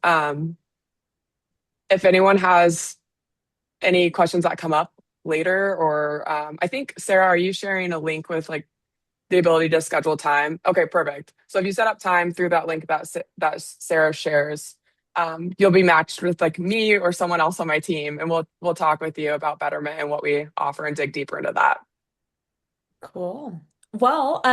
If anyone has any questions that come up later, or I think, Sarah, are you sharing a link with like the ability to schedule time? Okay, perfect. So if you set up time through that link that Sarah shares, you'll be matched with like me or someone else on my team, and we'll talk with you about Betterment and what we offer and dig deeper into that. Cool. Well,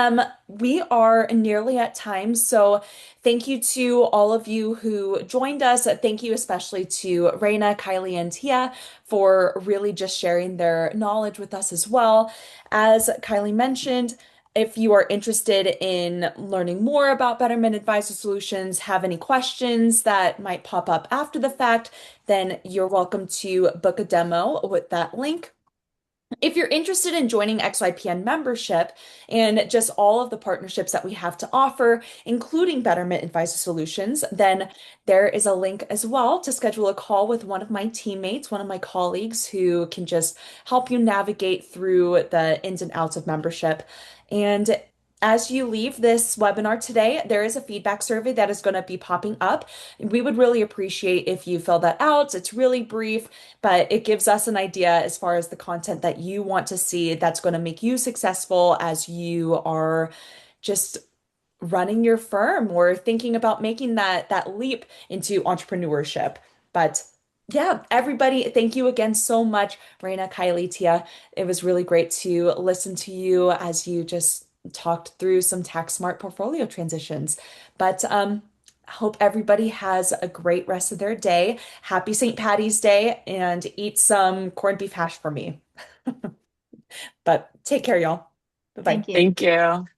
we are nearly at time, so thank you to all of you who joined us. Thank you especially to Raina, Kylie, and Tia for really just sharing their knowledge with us as well. As Kylie mentioned, if you are interested in learning more about Betterment Advisor Solutions, have any questions that might pop up after the fact, then you're welcome to book a demo with that link. If you're interested in joining XYPN membership and just all of the partnerships that we have to offer, including Betterment Advisor Solutions, then there is a link as well to schedule a call with one of my teammates, one of my colleagues who can just help you navigate through the ins and outs of membership. And as you leave this webinar today, there is a feedback survey that is going to be popping up. We would really appreciate if you fill that out. It's really brief, but it gives us an idea as far as the content that you want to see that's going to make you successful as you are just running your firm or thinking about making that leap into entrepreneurship. But yeah, everybody, thank you again so much, Raina, Kylie, Tia. It was really great to listen to you as you just talked through some tax smart portfolio transitions. But hope everybody has a great rest of their day. Happy St. Patty's Day and eat some corned beef hash for me. But take care, y'all. Bye-bye. Thank you. Thank you.